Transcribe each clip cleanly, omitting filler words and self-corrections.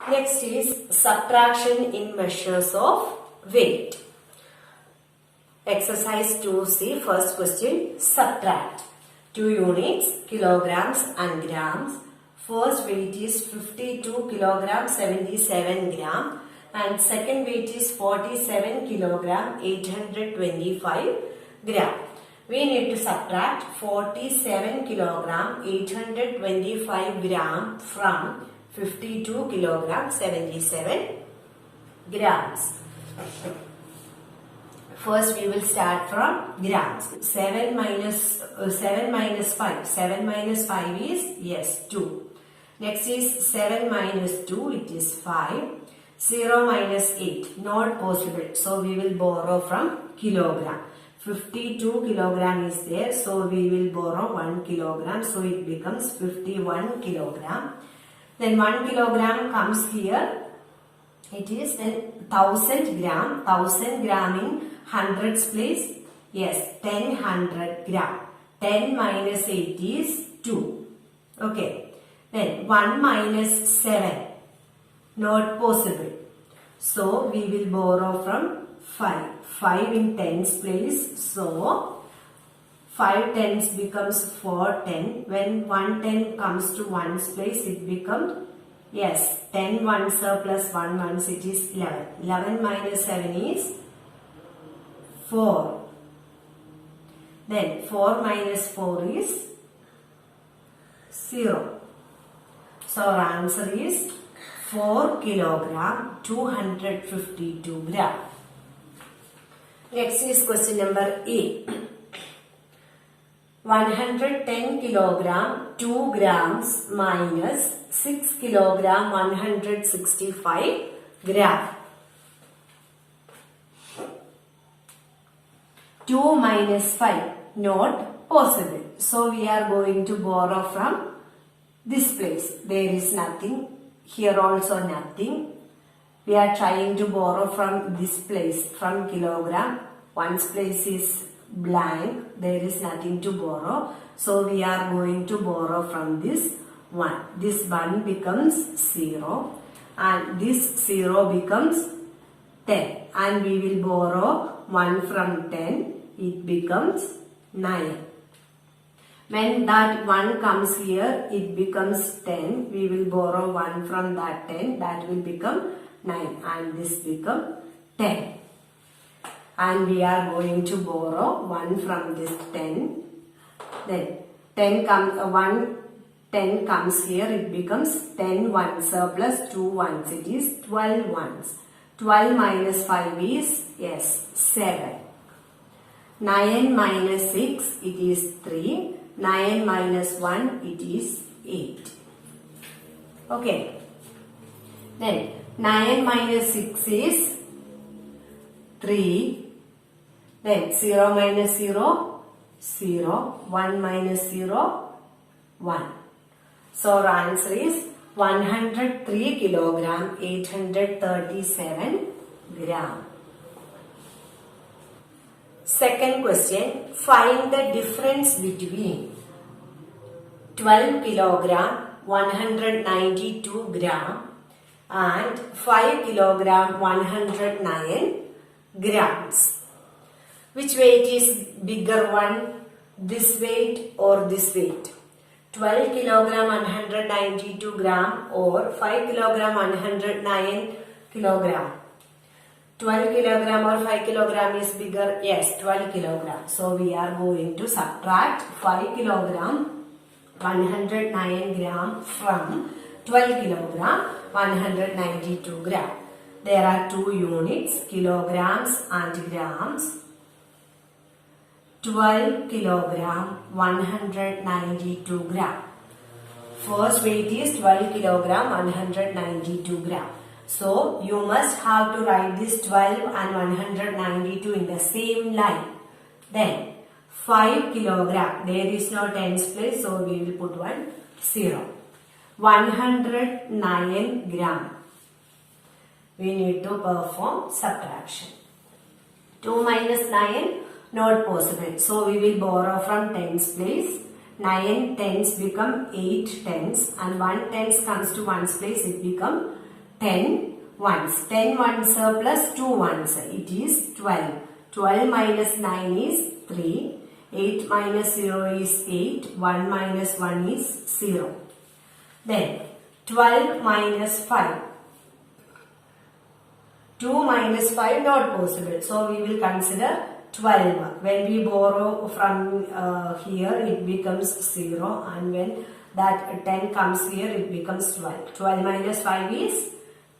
Next is subtraction in measures of weight. Exercise 2C, first question, subtract. 2 units, kilograms and grams. First weight is 52 kilogram 77 gram and second weight is 47 kilogram 825 gram. We need to subtract 47 kilogram 825 gram from 52 kilogram 77 grams. First we will start from grams. 7 minus 5. 7 minus 5 is, yes, 2. Next is 7 minus 2, it is 5. 0 minus 8, not possible. So we will borrow from kilogram. 52 kilogram is there, so we will borrow 1 kilogram. So it becomes 51 kilogram. Then 1 kilogram comes here. It is then 1000 gram. 1000 gram in hundreds place. Yes, 1000 gram. 10 minus 8 is 2. Okay. Then 1 minus 7. Not possible. So we will borrow from 5. 5 in tens place. So 5 tens becomes 4 10. When 1 10 comes to 1's place, it becomes, yes, 10 ones plus 1 ones, it is 11. 11 minus 7 is 4. Then 4 minus 4 is 0. So our answer is 4 kilogram 252 gram. Next is question number A. 110 kilogram 2 grams minus 6 kilogram 165 gram. 2 minus 5, not possible. So we are going to borrow from this place. There is nothing. Here also nothing. We are trying to borrow from this place, from kilogram. One's place is blank. There is nothing to borrow. So we are going to borrow from this 1. This 1 becomes 0. And this 0 becomes 10. And we will borrow 1 from 10. It becomes 9. When that 1 comes here, it becomes 10. We will borrow 1 from that 10. That will become 9. And this become 10. And we are going to borrow 1 from this 10. Then 10 comes here. It becomes 10 ones plus 2 ones. It is 12 ones. 12 minus 5 is, yes, 7. 9 minus 6, it is 3. 9 minus 1, it is 8. Okay. Then 9 minus 6 is 3. Then 0 minus 0, 0. 1 minus 0, 1. So our answer is 103 kilogram 837 gram. Second question, find the difference between 12 kilogram 192 gram and 5 kilogram 109 grams. Which weight is bigger one, this weight or this weight? 12 kilogram 192 gram or 5 kilogram 109 kilogram? 12 kilogram or 5 kilogram is bigger? Yes, 12 kilogram. So we are going to subtract 5 kilogram 109 gram from 12 kilogram 192 gram. There are 2 units, kilograms and grams. 12 kilogram 192 gram. First weight is 12 kilogram 192 gram. So you must have to write this 12 and 192 in the same line. Then 5 kilogram, there is no tens place, so we will put 0. 109 gram. We need to perform subtraction. 2 minus 9, not possible. So we will borrow from tens place. 9 tens become 8 tens and 1 tens comes to 1's place, it become 10 ones. 10 ones plus 2 ones. It is 12. 12 minus 9 is 3. 8 minus 0 is 8. 1 minus 1 is 0. Then 12 minus 5. 2 minus 5 not possible. So we will consider 12. When we borrow from here, it becomes 0. And when that 10 comes here, it becomes 12. 12 minus 5 is,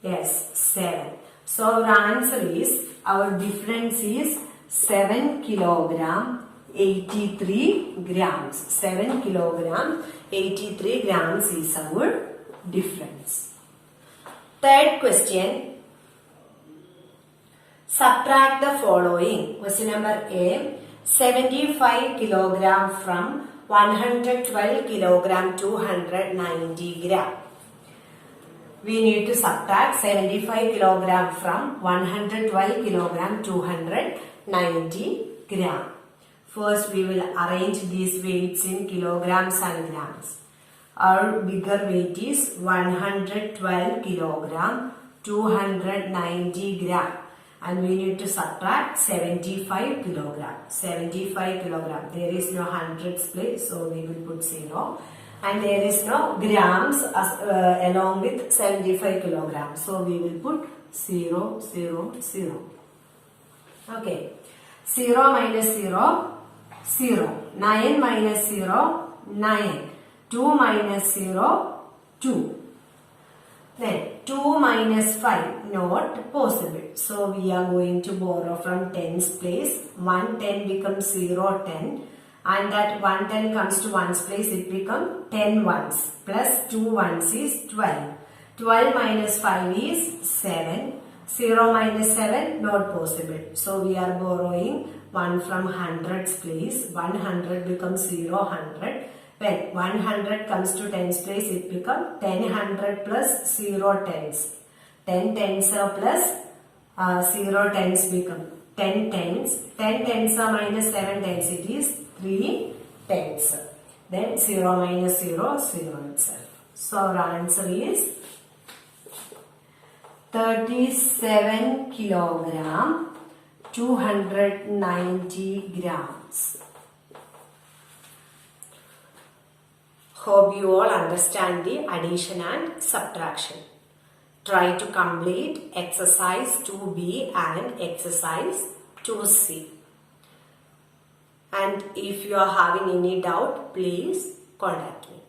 yes, 7. So our answer is, our difference is 7 kilogram 83 grams. 7 kilogram 83 grams is our difference. Third question. Subtract the following. Question number A. 75 kilogram from 112 kilogram 290 gram. We need to subtract 75 kilogram from 112 kilogram 290 gram. First we will arrange these weights in kilograms and grams. Our bigger weight is 112 kilogram 290 gram. And we need to subtract 75 kilogram. 75 kilogram. There is no hundreds place, so we will put 0. And there is no grams along with 75 kilograms. So we will put 0, 0, 0. Okay. 0 minus 0, 0. 9 minus 0, 9. 2 minus 0, 2. Then 2 minus 5, not possible. So we are going to borrow from tens place. 1 10 becomes 0 10. And that 1 10 comes to ones place, it becomes 10 ones. Plus 2 ones is 12. 12 minus 5 is 7. 0 minus 7, not possible. So we are borrowing 1 from hundreds place. 100 becomes 0 100. When 100 comes to tens place, it becomes 10 100 plus 0 tens. 10 tens plus 0 tens become 10 tens. 10 tens minus 7 tens, it is 3 tens. Then 0 minus 0, 0 itself. So our answer is 37 kilogram 290 grams. Hope you all understand the addition and subtraction. Try to complete exercise 2B and exercise 2C. And if you are having any doubt, please contact me.